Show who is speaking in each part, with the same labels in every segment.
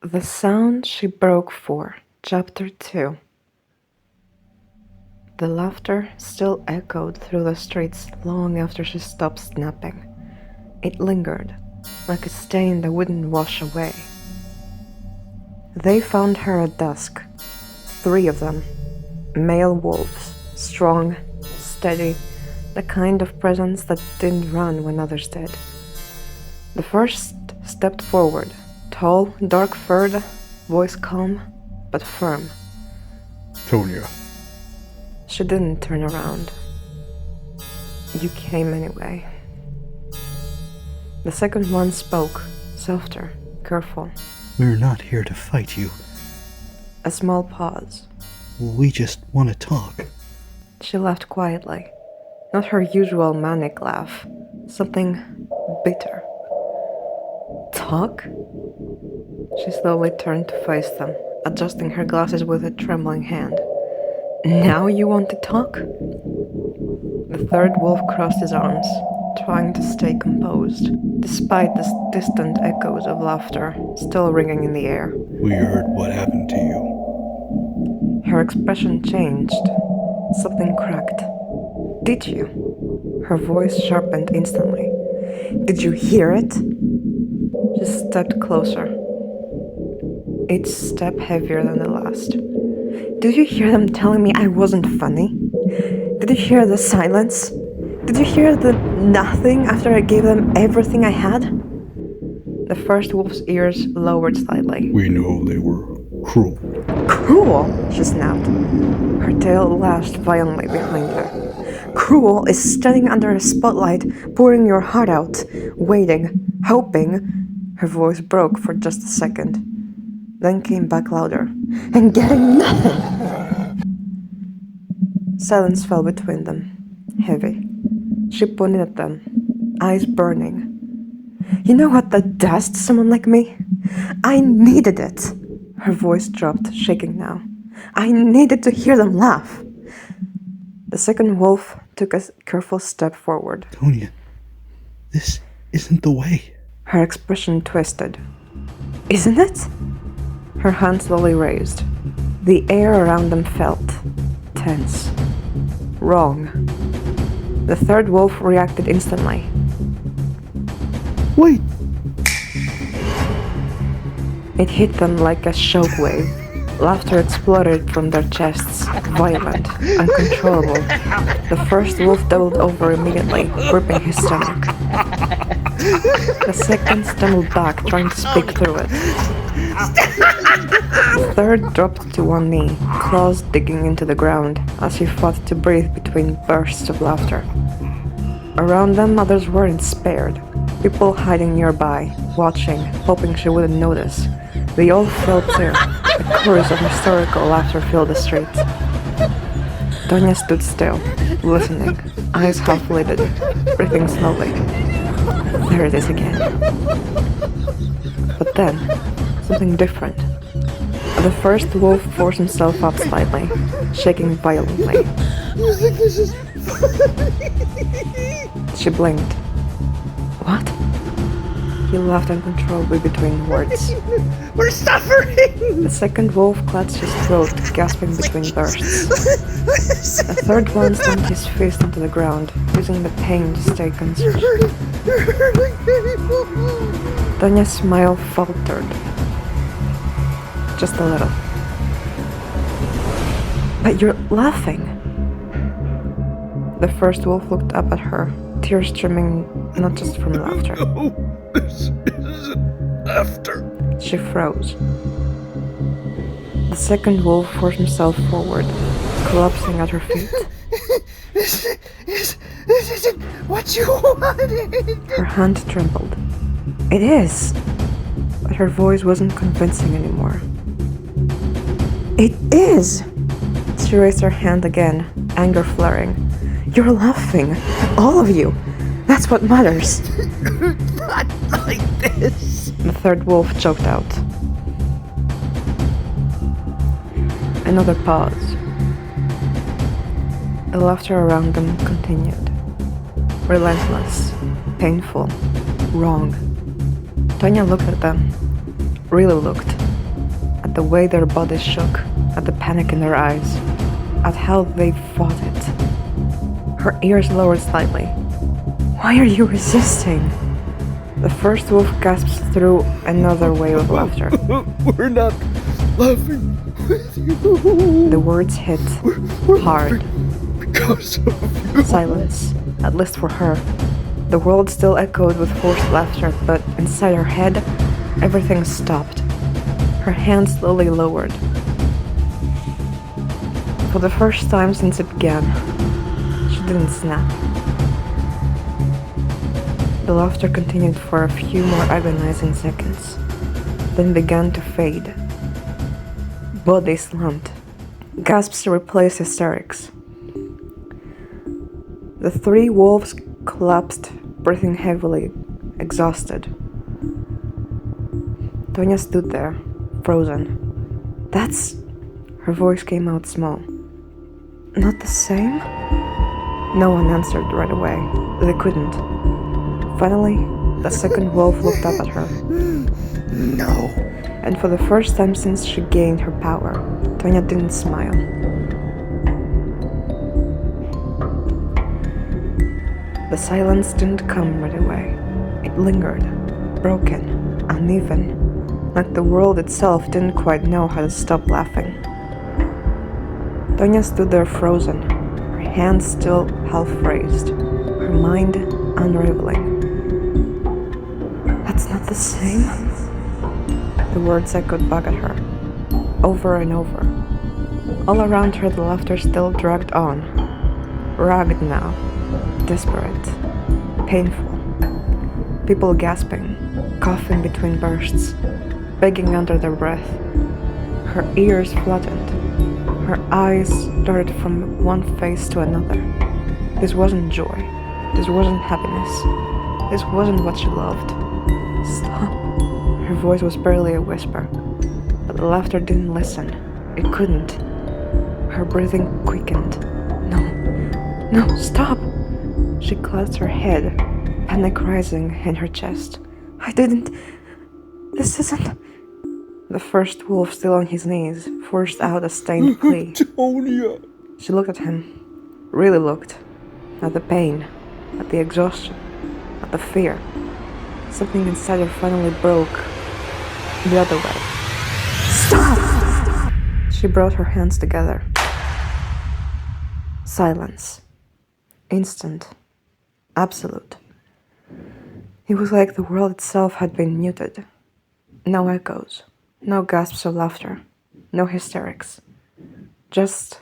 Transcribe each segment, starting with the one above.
Speaker 1: The sound she broke for, Chapter 2. The laughter still echoed through the streets long after she stopped snapping. It lingered, like a stain that wouldn't wash away. They found her at dusk, 3 of them, male wolves, strong, steady, the kind of presence that didn't run when others did. The first stepped forward, tall, dark-furred, voice calm, but firm.
Speaker 2: Tonia.
Speaker 1: She didn't turn around. You came anyway. The second one spoke, softer, careful.
Speaker 2: We're not here to fight you.
Speaker 1: A small pause.
Speaker 2: We just want to talk.
Speaker 1: She laughed quietly, not her usual manic laugh, something bitter. Talk? She slowly turned to face them, adjusting her glasses with a trembling hand. Now you want to talk? The third wolf crossed his arms, trying to stay composed, despite the distant echoes of laughter still ringing in the air.
Speaker 2: We heard what happened to you.
Speaker 1: Her expression changed. Something cracked. Did you? Her voice sharpened instantly. Did you hear it? She stepped closer, each step heavier than the last. Did you hear them telling me I wasn't funny? Did you hear the silence? Did you hear the nothing after I gave them everything I had? The first wolf's ears lowered slightly.
Speaker 2: We know they were cruel.
Speaker 1: Cruel? She snapped. Her tail lashed violently behind her. Cruel is standing under a spotlight, pouring your heart out, waiting, hoping. Her voice broke for just a second, then came back louder. And getting nothing! Silence fell between them, heavy. She pointed at them, eyes burning. You know what that does to someone like me? I needed it. Her voice dropped, shaking now. I needed to hear them laugh. The second wolf took a careful step forward.
Speaker 2: Tonia, this isn't the way.
Speaker 1: Her expression twisted. Isn't it? Her hand slowly raised. The air around them felt tense. Wrong. The third wolf reacted instantly.
Speaker 2: Wait!
Speaker 1: It hit them like a shockwave. Laughter exploded from their chests, violent, uncontrollable. The first wolf doubled over immediately, gripping his stomach. The second stumbled back, trying to speak through it. The third dropped to one knee, claws digging into the ground as he fought to breathe between bursts of laughter. Around them, others weren't spared. People hiding nearby, watching, hoping she wouldn't notice. They all felt too. A chorus of hysterical laughter filled the streets. Tonia stood still, listening, eyes half-lidded, breathing slowly. There it is again. But then, something different. The first wolf forced himself up slightly, shaking violently.
Speaker 2: You think this is
Speaker 1: She blinked. What? He laughed uncontrollably between words.
Speaker 2: We're suffering!
Speaker 1: The second wolf clutched his throat, gasping between bursts. The third one slammed his fist into the ground, using the pain to stay concentrated.
Speaker 2: You're hurting people!
Speaker 1: Tonia's smile faltered. Just a little. But you're laughing. The first wolf looked up at her, tears streaming not just from laughter.
Speaker 2: No, this isn't laughter.
Speaker 1: She froze. The second wolf forced himself forward, collapsing at her feet.
Speaker 2: This isn't what you wanted.
Speaker 1: Her hand trembled. It is. But her voice wasn't convincing anymore. It is! She raised her hand again, anger flaring. You're laughing. All of you. That's what matters.
Speaker 2: Not like this.
Speaker 1: The third wolf choked out. Another pause. The laughter around them continued. Relentless, painful, wrong. Tonia looked at them. Really looked. at the way their bodies shook, at the panic in their eyes, at how they fought it. Her ears lowered slightly. Why are you resisting? The first wolf gasps through another wave of laughter.
Speaker 2: We're not laughing with you.
Speaker 1: The words hit
Speaker 2: We're
Speaker 1: hard.
Speaker 2: laughing because of you.
Speaker 1: Silence, at least for her. The world still echoed with forced laughter, but inside her head, everything stopped. Her hands slowly lowered. For the first time since it began, she didn't snap. The laughter continued for a few more agonizing seconds, then began to fade. Body slumped. Gasps replaced hysterics. The three wolves collapsed, breathing heavily, exhausted. Tonia stood there, frozen. That's... Her voice came out small. Not the same? No one answered right away. They couldn't. Finally, the second wolf looked up at her.
Speaker 2: No.
Speaker 1: And for the first time since she gained her power, Tonia didn't smile. The silence didn't come right away. It lingered, broken, uneven, like the world itself didn't quite know how to stop laughing. Tonia stood there frozen, her hands still half raised, her mind unraveling. That's not the same? The words echoed back at her, over and over. All around her the laughter still dragged on, ragged now, desperate, painful. People gasping, coughing between bursts, begging under their breath. Her ears flattened, her eyes darted from one face to another. This wasn't joy, this wasn't happiness, this wasn't what she loved. Stop. Her voice was barely a whisper, but the laughter didn't listen. It couldn't. Her breathing quickened. No, stop! She clutched her head, panic rising in her chest. This isn't... The first wolf, still on his knees, forced out a stained plea.
Speaker 2: Tonia.
Speaker 1: She looked at him, really looked, at the pain, at the exhaustion, at the fear. Something inside her finally broke the other way. Stop! She brought her hands together. Silence. Instant. Absolute. It was like the world itself had been muted. No echoes. No gasps of laughter. No hysterics. Just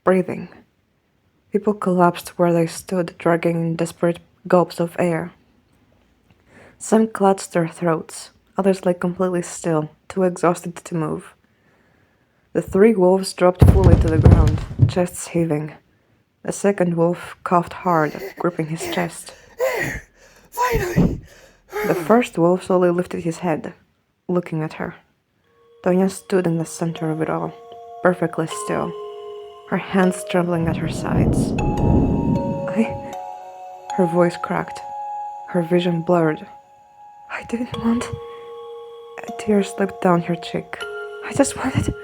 Speaker 1: breathing. People collapsed where they stood, dragging in desperate gulps of air. Some clutched their throats, others lay completely still, too exhausted to move. The three wolves dropped fully to the ground, chests heaving. The second wolf coughed hard, gripping his chest.
Speaker 2: Finally.
Speaker 1: The first wolf slowly lifted his head, looking at her. Tonia stood in the center of it all, perfectly still, her hands trembling at her sides. Her voice cracked, her vision blurred. I didn't want... A tear slipped down her cheek. I just wanted...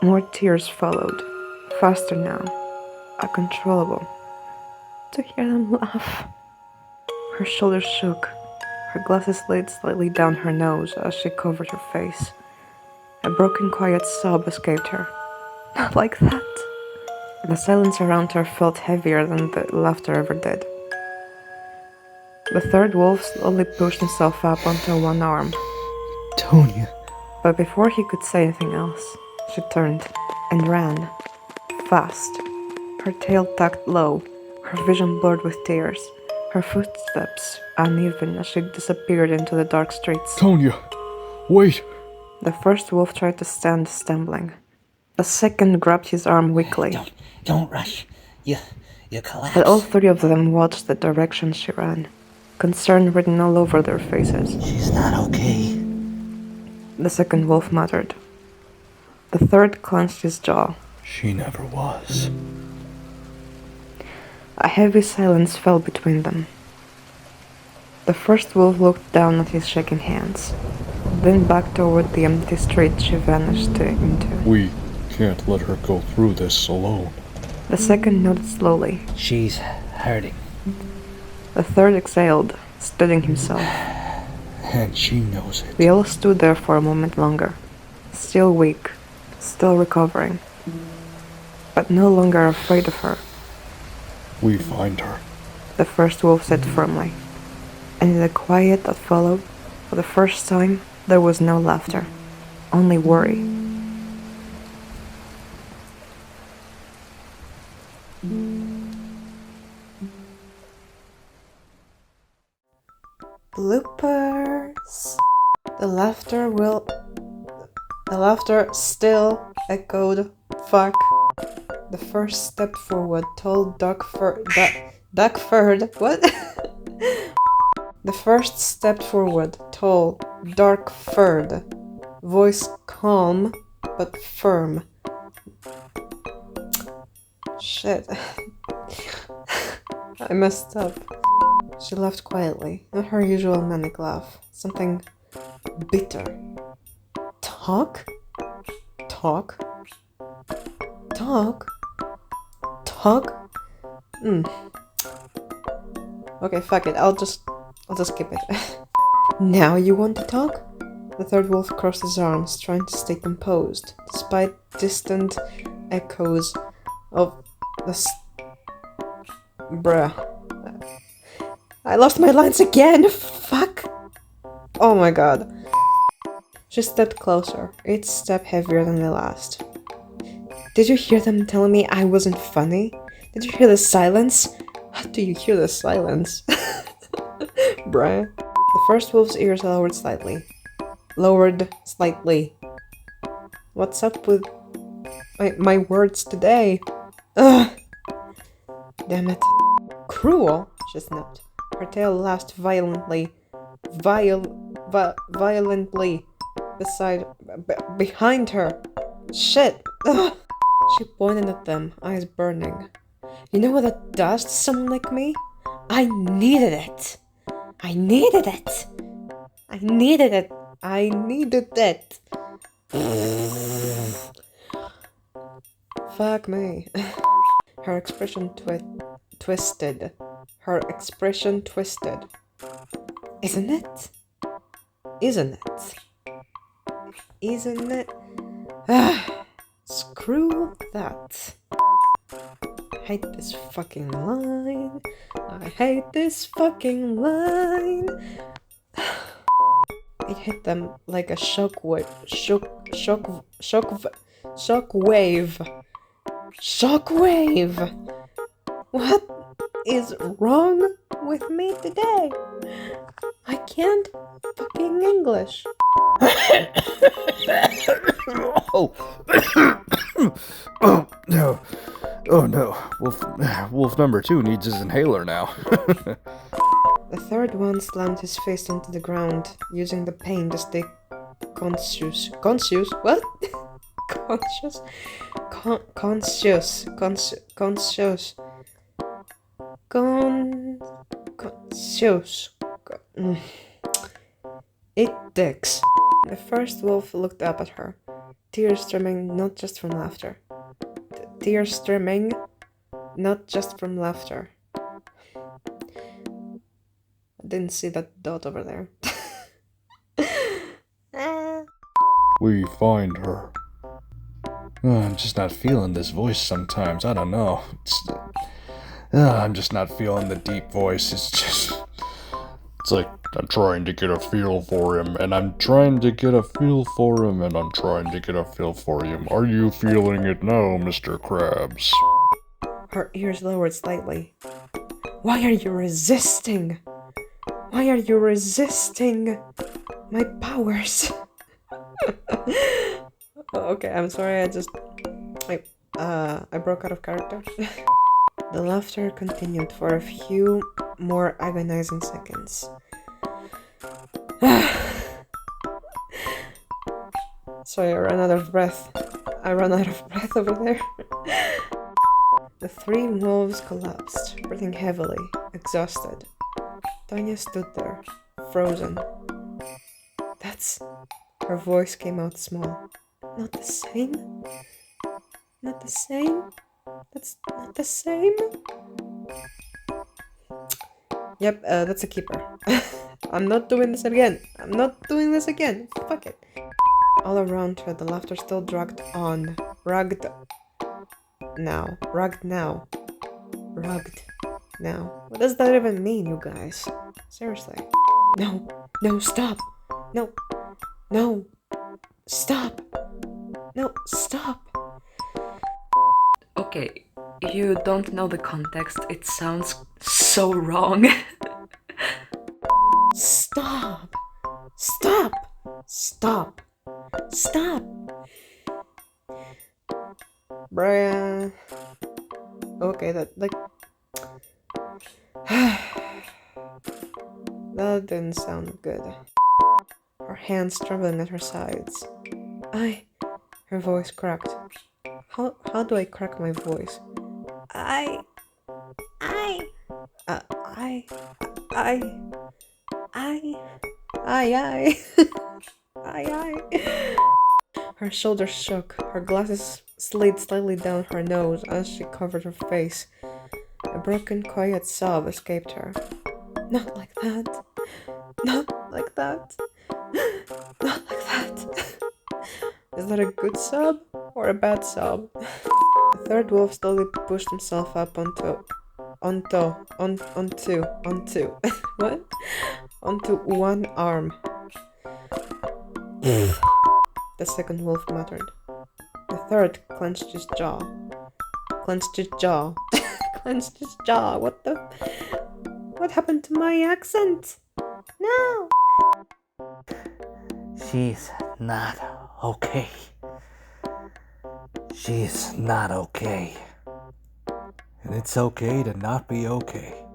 Speaker 1: More tears followed, faster now, uncontrollable. To hear them laugh. Her shoulders shook, her glasses laid slightly down her nose as she covered her face. A broken, quiet sob escaped her. Not like that. The silence around her felt heavier than the laughter ever did. The third wolf slowly pushed himself up onto one arm.
Speaker 2: Tonia.
Speaker 1: But before he could say anything else, she turned and ran. Fast. Her tail tucked low, her vision blurred with tears, her footsteps uneven as she disappeared into the dark streets.
Speaker 2: Tonia, wait.
Speaker 1: The first wolf tried to stand, stumbling. The second grabbed his arm weakly.
Speaker 3: Don't rush. You collapse.
Speaker 1: But all three of them watched the direction she ran, concern written all over their faces.
Speaker 3: She's not okay.
Speaker 1: The second wolf muttered. The third clenched his jaw.
Speaker 2: She never was.
Speaker 1: A heavy silence fell between them. The first wolf looked down at his shaking hands. Then back toward the empty street she vanished into.
Speaker 2: We can't let her go through this alone.
Speaker 1: The second nodded slowly.
Speaker 3: She's hurting.
Speaker 1: The third exhaled, steadying himself.
Speaker 2: And she knows it.
Speaker 1: We all stood there for a moment longer, still weak, still recovering, but no longer afraid of her.
Speaker 2: We find her.
Speaker 1: The first wolf said firmly, and in the quiet that followed, for the first time, there was no laughter, only worry. Bloopers. The laughter still echoed. Fuck. The first step forward, tall, dark-furred. What? The first stepped forward, tall, dark-furred, voice calm but firm. Shit. I messed up. She laughed quietly, not her usual manic laugh. Something bitter. Talk? Talk? Talk? Talk? Okay, fuck it. I'll just skip it. Now you want to talk? The third wolf crossed his arms, trying to stay composed, despite distant echoes of the bruh. I lost my lines again! Fuck! Oh my god. She stepped closer, each step heavier than the last. Did you hear them telling me I wasn't funny? Did you hear the silence? How do you hear the silence? Bruh. The first wolf's ears lowered slightly. What's up with my words today? Ugh! Damn it. Cruel, she snapped. Her tail lashed violently behind her. Shit! Ugh. She pointed at them, eyes burning. You know what that does to someone like me? I needed it! I needed it! I needed it! I needed it! Fuck me. Her expression twisted. Her expression twisted. Isn't it? Isn't it? Isn't it? Screw that. I hate this fucking line. I hate this fucking line. It hit them like a shockwave. Shockwave. What is wrong with me today? I can't fucking English.
Speaker 2: Oh. Oh no. Oh no. Wolf number 2 needs his inhaler now.
Speaker 1: The third one slammed his face into the ground, using the pain to stay conscious. Conscious? What? Conscious? Conscious. It dicks. The first wolf looked up at her, tears streaming not just from laughter. Tears streaming not just from laughter. I didn't see that dot over there.
Speaker 2: We find her. I'm just not feeling this voice sometimes. I don't know. I'm just not feeling the deep voice. It's like I'm trying to get a feel for him, and I'm trying to get a feel for him, and I'm trying to get a feel for him. Are you feeling it now, Mr. Krabs?
Speaker 1: Her ears lowered slightly. Why are you resisting? Why are you resisting my powers? Okay, I'm sorry, I broke out of character. The laughter continued for a few more agonizing seconds. Sorry, I ran out of breath. Over there. The three wolves collapsed, breathing heavily, exhausted. Tonia stood there, frozen. That That's... Her voice came out small. Not the same? Not the same? That's not the same? Yep, that's a keeper. I'm not doing this again. I'm not doing this again. Fuck it. All around her, the laughter still dragged on. Rugged now. Rugged now. Rugged now. What does that even mean, you guys? Seriously. No. No, stop. No. No. Stop. No, stop. Okay, you don't know the context. It sounds so wrong. Stop. Stop. Stop. Stop. Brian. Okay, that, like... that didn't sound good. Her hands trembling at her sides. Her voice cracked. How do I crack my voice? I. Her shoulders shook. Her glasses slid slightly down her nose as she covered her face. A broken, quiet sob escaped her. Not like that. Not like that. Not like that. Is that a good sob or a bad sob? The third wolf slowly pushed himself up onto what? Onto one arm. The second wolf muttered. The third clenched his jaw. Clenched his jaw. Clenched his jaw. What happened to my accent? No!
Speaker 3: She's not okay. She's not okay.
Speaker 2: And it's okay to not be okay.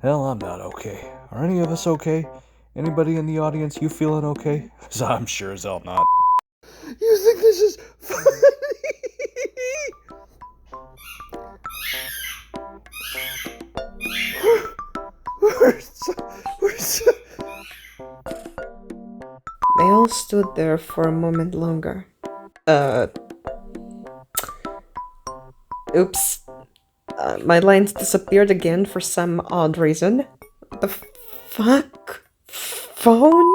Speaker 2: Hell, I'm not okay. Are any of us okay? Anybody in the audience, you feeling okay? 'Cause I'm sure as hell not. You think this is funny?
Speaker 1: They all stood there for a moment longer. Oops. My lines disappeared again for some odd reason. What the fuck? Phone?